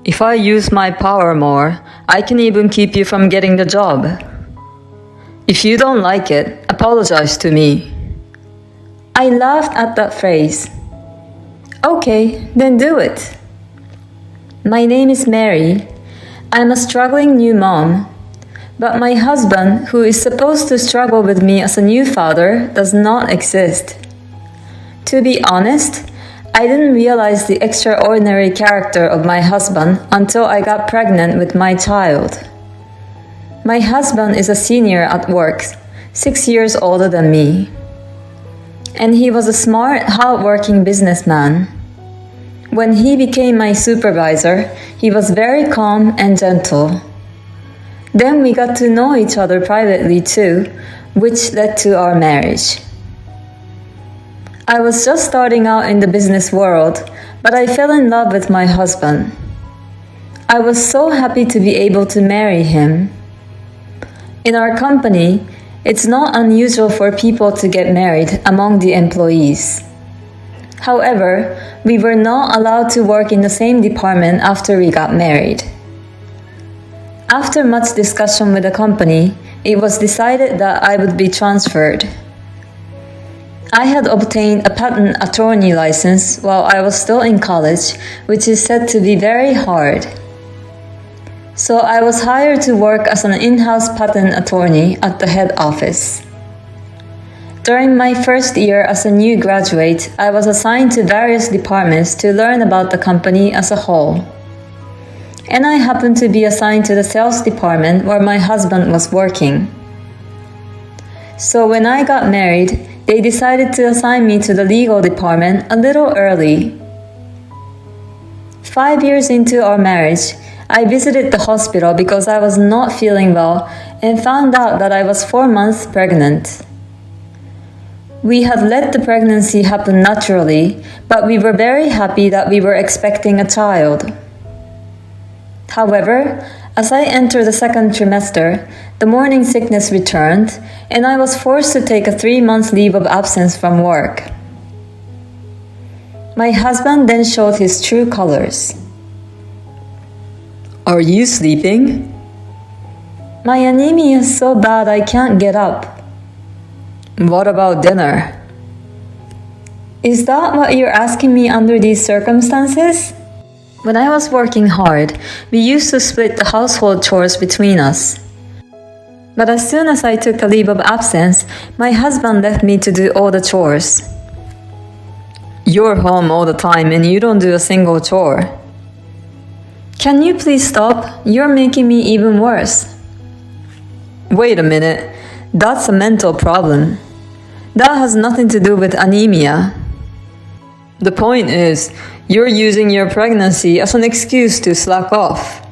If I use my power more, I can even keep you from getting the job. If you don't like it, apologize to me. I laughed at that phrase. Okay, then do it. My name is Mary. I'm a struggling new mom. But my husband, who is supposed to struggle with me as a new father, does not exist. To be honest, I didn't realize the extraordinary character of my husband until I got pregnant with my child. My husband is a senior at work, 6 years older than me. And he was a smart, hard-working businessman. When he became my supervisor, he was very calm and gentle. Then we got to know each other privately too, which led to our marriage. I was just starting out in the business world, but I fell in love with my husband. I was so happy to be able to marry him. In our company, it's not unusual for people to get married among the employees. However, we were not allowed to work in the same department after we got married. After much discussion with the company, it was decided that I would be transferred. I had obtained a patent attorney license while I was still in college, which is said to be very hard. So I was hired to work as an in-house patent attorney at the head office. During my first year as a new graduate, I was assigned to various departments to learn about the company as a whole. And I happened to be assigned to the sales department where my husband was working. So when I got married, they decided to assign me to the legal department a little early. 5 years into our marriage, I visited the hospital because I was not feeling well and found out that I was 4 months pregnant. We had let the pregnancy happen naturally, but we were very happy that we were expecting a child. However, as I entered the second trimester, the morning sickness returned, and I was forced to take a 3-month leave of absence from work. My husband then showed his true colors. Are you sleeping? My anemia is so bad I can't get up. What about dinner? Is that what you're asking me under these circumstances? When I was working hard, we used to split the household chores between us. But as soon as I took a leave of absence, my husband left me to do all the chores. You're home all the time and you don't do a single chore. Can you please stop? You're making me even worse. Wait a minute. That's a mental problem. That has nothing to do with anemia. The point is, you're using your pregnancy as an excuse to slack off.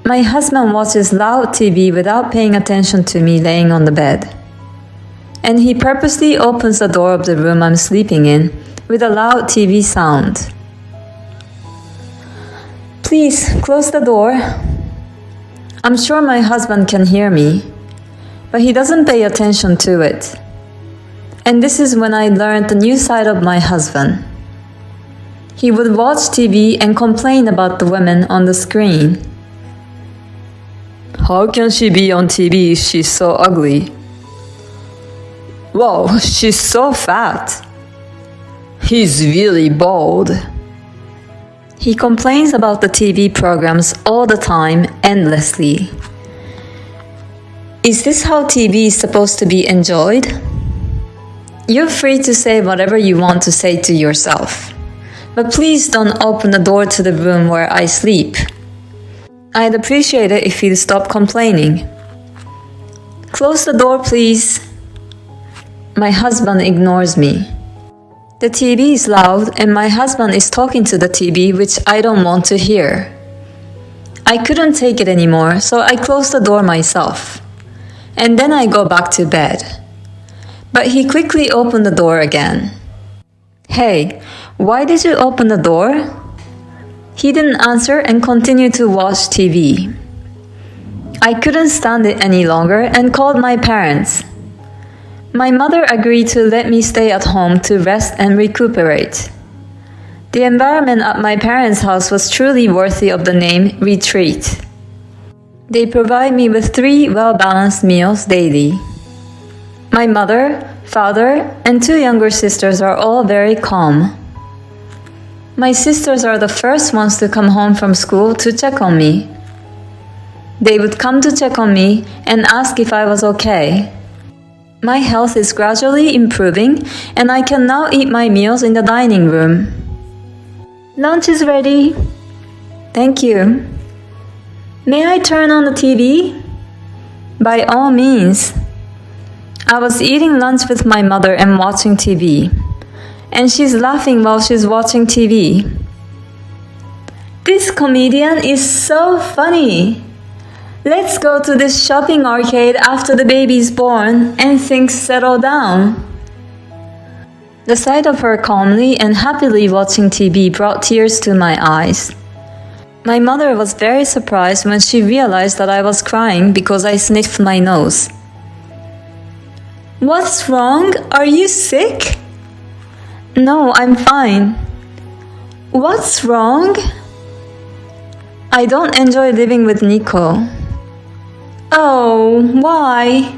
My husband watches loud TV without paying attention to me laying on the bed. And he purposely opens the door of the room I'm sleeping in with a loud TV sound. Please, close the door. I'm sure my husband can hear me, but he doesn't pay attention to it. And this is when I learned the new side of my husband. He would watch TV and complain about the women on the screen. How can she be on TV if she's so ugly? Whoa, she's so fat. He's really bald. He complains about the TV programs all the time, endlessly. Is this how TV is supposed to be enjoyed? You're free to say whatever you want to say to yourself. But please don't open the door to the room where I sleep. I'd appreciate it if you'd stop complaining. Close the door, please. My husband ignores me. The TV is loud and my husband is talking to the TV, which I don't want to hear. I couldn't take it anymore, so I closed the door myself. And then I go back to bed. But he quickly opened the door again. Hey, why did you open the door? He didn't answer and continued to watch TV. I couldn't stand it any longer and called my parents. My mother agreed to let me stay at home to rest and recuperate. The environment at my parents' house was truly worthy of the name retreat. They provide me with 3 well-balanced meals daily. My mother, father, and 2 younger sisters are all very calm. My sisters are the first ones to come home from school to check on me. They would come to check on me and ask if I was okay. My health is gradually improving and I can now eat my meals in the dining room. Lunch is ready. Thank you. May I turn on the TV? By all means. I was eating lunch with my mother and watching TV. And she's laughing while she's watching TV. This comedian is so funny. Let's go to this shopping arcade after the baby's born and things settle down. The sight of her calmly and happily watching TV brought tears to my eyes. My mother was very surprised when she realized that I was crying because I sniffed my nose. What's wrong? Are you sick? No, I'm fine. What's wrong? I don't enjoy living with Nico. Oh, why?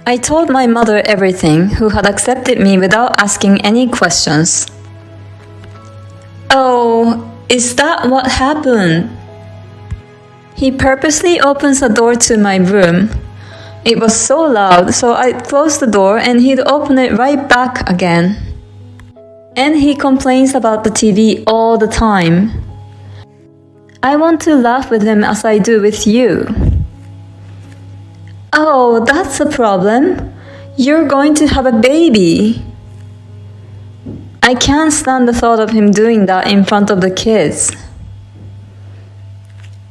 I told my mother everything, who had accepted me without asking any questions. Oh, is that what happened? He purposely opens the door to my room. It was so loud, so I closed the door and he'd open it right back again. And he complains about the TV all the time. I want to laugh with him as I do with you. Oh, that's a problem. You're going to have a baby. I can't stand the thought of him doing that in front of the kids.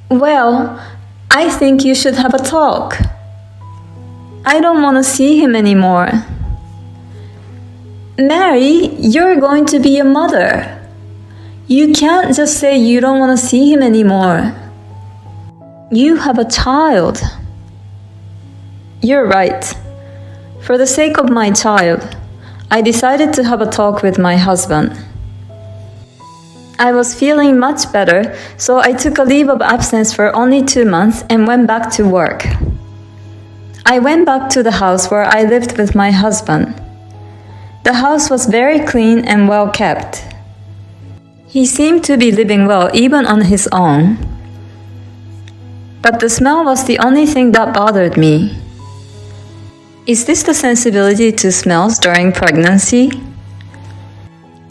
Well, I think you should have a talk. I don't want to see him anymore. Mary, you're going to be a mother. You can't just say you don't want to see him anymore. You have a child. You're right. For the sake of my child, I decided to have a talk with my husband. I was feeling much better, so I took a leave of absence for only 2 months and went back to work. I went back to the house where I lived with my husband. The house was very clean and well kept. He seemed to be living well even on his own. But the smell was the only thing that bothered me. Is this the sensibility to smells during pregnancy?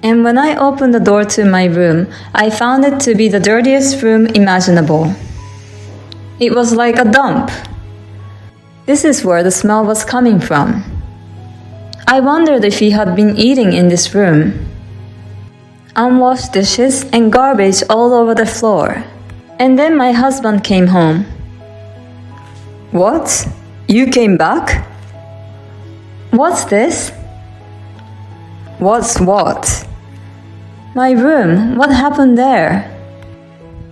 And when I opened the door to my room, I found it to be the dirtiest room imaginable. It was like a dump. This is where the smell was coming from. I wondered if he had been eating in this room. Unwashed dishes and garbage all over the floor. And then my husband came home. What? You came back? What's this? What's what? My room. What happened there?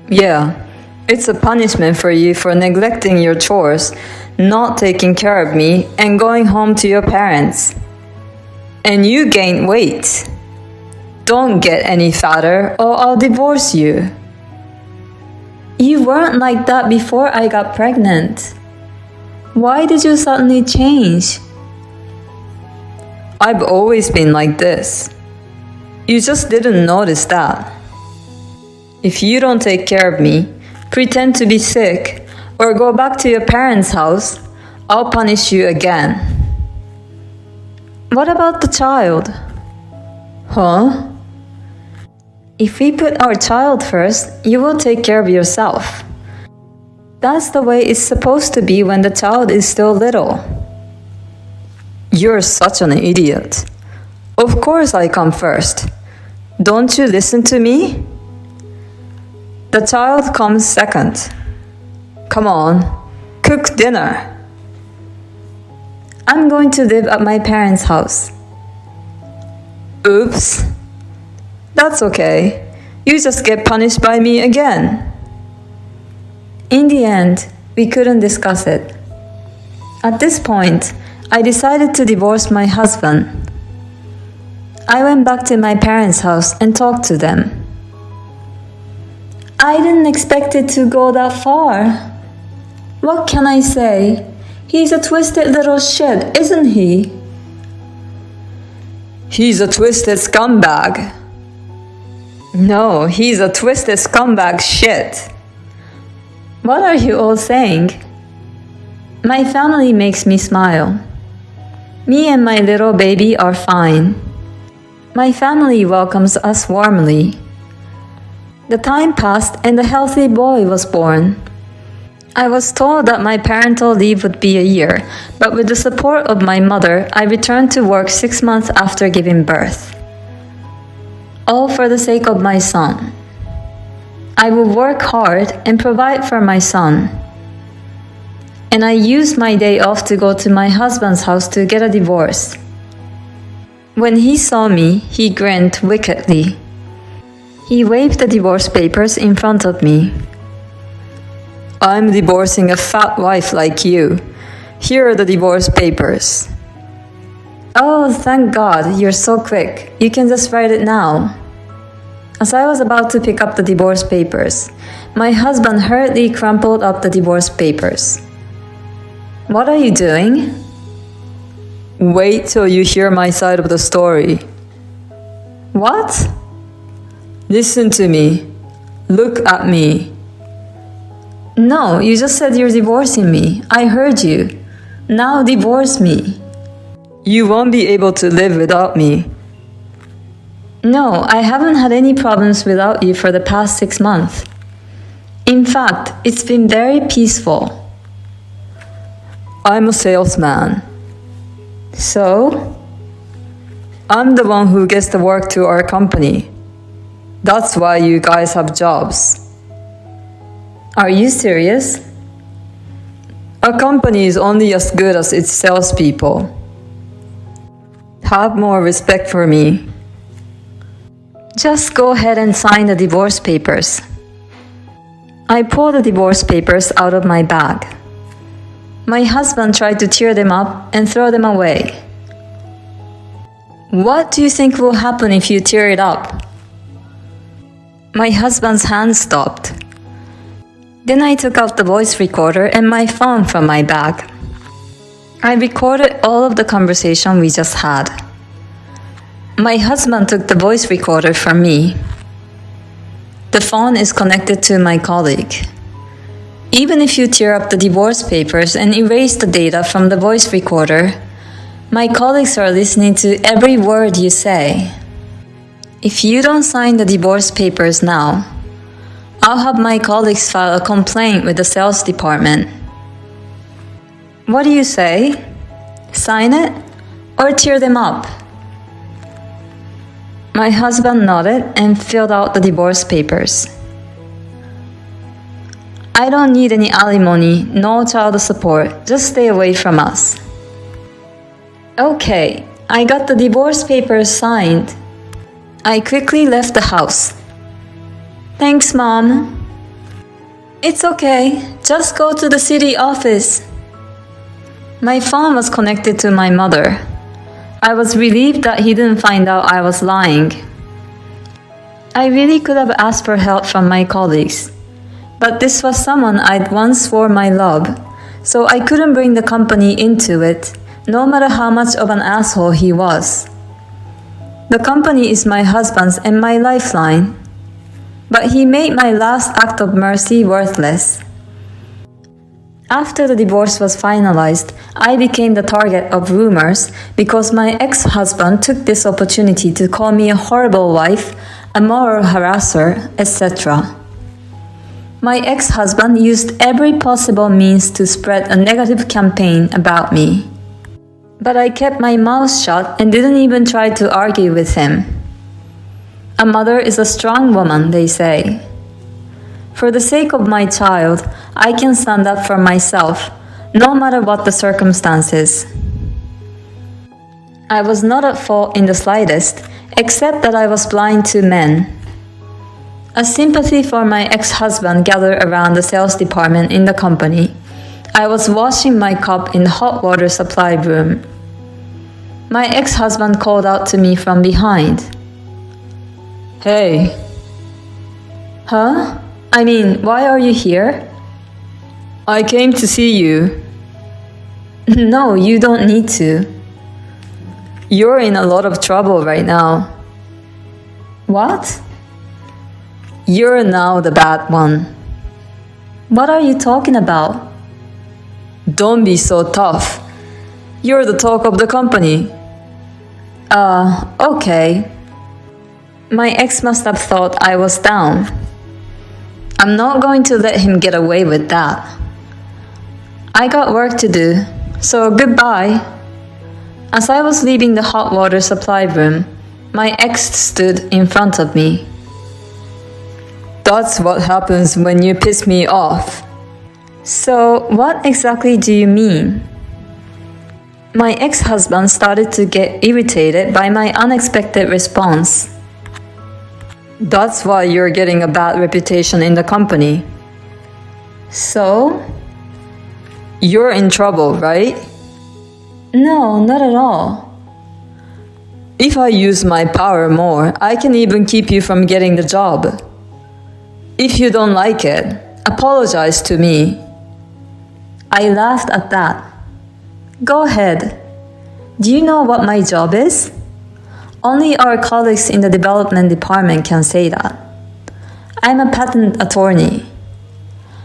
Yeah, it's a punishment for you for neglecting your chores, not taking care of me, and going home to your parents. And you gained weight. Don't get any fatter or I'll divorce you. You weren't like that before I got pregnant. Why did you suddenly change? I've always been like this. You just didn't notice that. If you don't take care of me, pretend to be sick, or go back to your parents' house, I'll punish you again. What about the child? Huh? If we put our child first, you will take care of yourself. That's the way it's supposed to be when the child is still little. You're such an idiot. Of course I come first. Don't you listen to me? The child comes second. Come on, cook dinner. I'm going to live at my parents' house. Oops. That's okay. You just get punished by me again. In the end, we couldn't discuss it. At this point, I decided to divorce my husband. I went back to my parents' house and talked to them. I didn't expect it to go that far. What can I say? He's a twisted little shit, isn't he? He's a twisted scumbag. No, he's a twisted scumbag shit. What are you all saying? My family makes me smile. Me and my little baby are fine. My family welcomes us warmly. The time passed and a healthy boy was born. I was told that my parental leave would be a year, but with the support of my mother, I returned to work 6 months after giving birth. All for the sake of my son. I will work hard and provide for my son. And I used my day off to go to my husband's house to get a divorce. When he saw me, he grinned wickedly. He waved the divorce papers in front of me. I'm divorcing a fat wife like you. Here are the divorce papers. Oh, thank God, you're so quick. You can just write it now. As I was about to pick up the divorce papers, my husband hurriedly crumpled up the divorce papers. What are you doing? Wait till you hear my side of the story. What? Listen to me. Look at me. No, you just said you're divorcing me. I heard you. Now divorce me. You won't be able to live without me. No, I haven't had any problems without you for the past 6 months. In fact, it's been very peaceful. I'm a salesman. So? I'm the one who gets the work to our company. That's why you guys have jobs. Are you serious? A company is only as good as its salespeople. Have more respect for me. Just go ahead and sign the divorce papers. I pulled the divorce papers out of my bag. My husband tried to tear them up and throw them away. What do you think will happen if you tear it up? My husband's hand stopped. Then I took out the voice recorder and my phone from my bag. I recorded all of the conversation we just had. My husband took the voice recorder from me. The phone is connected to my colleague. Even if you tear up the divorce papers and erase the data from the voice recorder, my colleagues are listening to every word you say. If you don't sign the divorce papers now, I'll have my colleagues file a complaint with the sales department. What do you say? Sign it or tear them up? My husband nodded and filled out the divorce papers. I don't need any alimony, no child support, just stay away from us. Okay, I got the divorce papers signed. I quickly left the house. Thanks, Mom. It's okay, just go to the city office. My phone was connected to my mother. I was relieved that he didn't find out I was lying. I really could have asked for help from my colleagues, but this was someone I'd once swore my love, so I couldn't bring the company into it, no matter how much of an asshole he was. The company is my husband's and my lifeline, but he made my last act of mercy worthless. After the divorce was finalized, I became the target of rumors because my ex-husband took this opportunity to call me a horrible wife, a moral harasser, etc. My ex-husband used every possible means to spread a negative campaign about me. But I kept my mouth shut and didn't even try to argue with him. A mother is a strong woman, they say. For the sake of my child, I can stand up for myself, no matter what the circumstances. I was not at fault in the slightest, except that I was blind to men. As sympathy for my ex-husband gathered around the sales department in the company, I was washing my cup in the hot water supply room. My ex-husband called out to me from behind. Hey. Huh? I mean, why are you here? I came to see you. No, you don't need to. You're in a lot of trouble right now. What? You're now the bad one. What are you talking about? Don't be so tough. You're the talk of the company. Okay. My ex must have thought I was down. I'm not going to let him get away with that. I got work to do, so goodbye. As I was leaving the hot water supply room, my ex stood in front of me. That's what happens when you piss me off. So, what exactly do you mean? My ex-husband started to get irritated by my unexpected response. That's why you're getting a bad reputation in the company. So? You're in trouble, right? No, not at all. If I use my power more, I can even keep you from getting the job. If you don't like it, apologize to me. I laughed at that. Go ahead. Do you know what my job is? Only our colleagues in the development department can say that. I'm a patent attorney.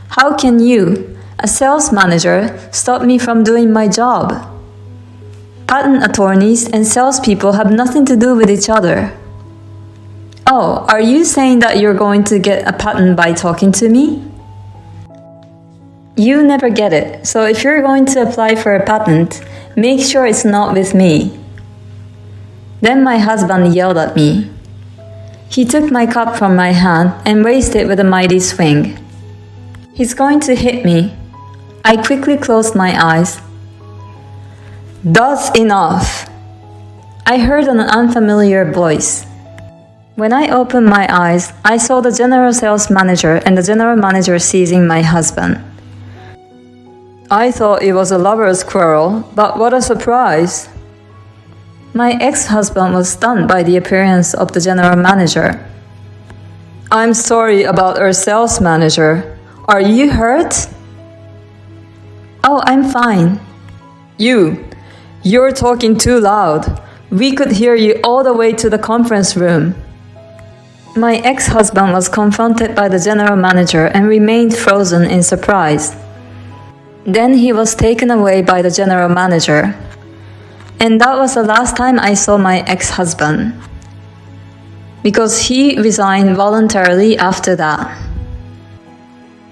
How can you, a sales manager, stop me from doing my job? Patent attorneys and salespeople have nothing to do with each other. Oh, are you saying that you're going to get a patent by talking to me? You never get it, so if you're going to apply for a patent, make sure it's not with me. Then my husband yelled at me. He took my cup from my hand and raised it with a mighty swing. He's going to hit me. I quickly closed my eyes. That's enough. I heard an unfamiliar voice. When I opened my eyes, I saw the general sales manager and the general manager seizing my husband. I thought it was a lover's quarrel, but what a surprise. My ex-husband was stunned by the appearance of the general manager. I'm sorry about our sales manager. Are you hurt? Oh, I'm fine. You're talking too loud. We could hear you all the way to the conference room. My ex-husband was confronted by the general manager and remained frozen in surprise. Then he was taken away by the general manager. And that was the last time I saw my ex-husband, because he resigned voluntarily after that.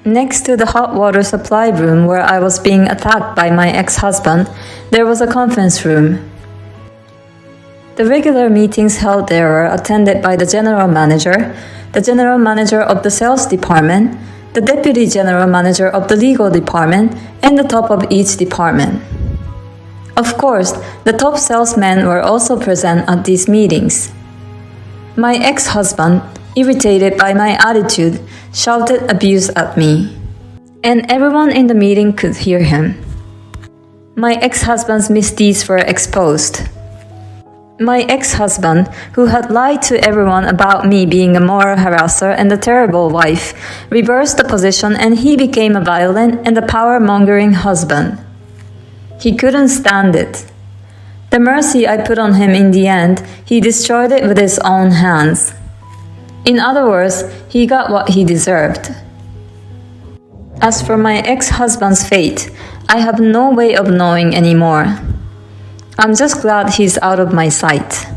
Next to the hot water supply room where I was being attacked by my ex-husband, there was a conference room. The regular meetings held there were attended by the general manager of the sales department, the deputy general manager of the legal department, and the top of each department. Of course, the top salesmen were also present at these meetings. My ex-husband, irritated by my attitude, shouted abuse at me, and everyone in the meeting could hear him. My ex-husband's misdeeds were exposed. My ex-husband, who had lied to everyone about me being a moral harasser and a terrible wife, reversed the position and he became a violent and a power-mongering husband. He couldn't stand it. The mercy I put on him in the end, he destroyed it with his own hands. In other words, he got what he deserved. As for my ex-husband's fate, I have no way of knowing anymore. I'm just glad he's out of my sight.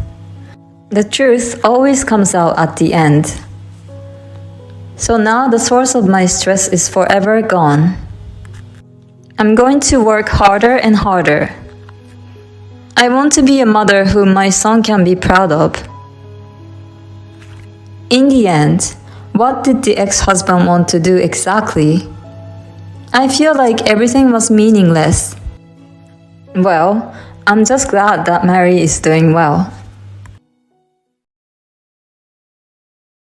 The truth always comes out at the end. So now the source of my stress is forever gone. I'm going to work harder and harder. I want to be a mother whom my son can be proud of. In the end, what did the ex-husband want to do exactly? I feel like everything was meaningless. Well, I'm just glad that Mary is doing well.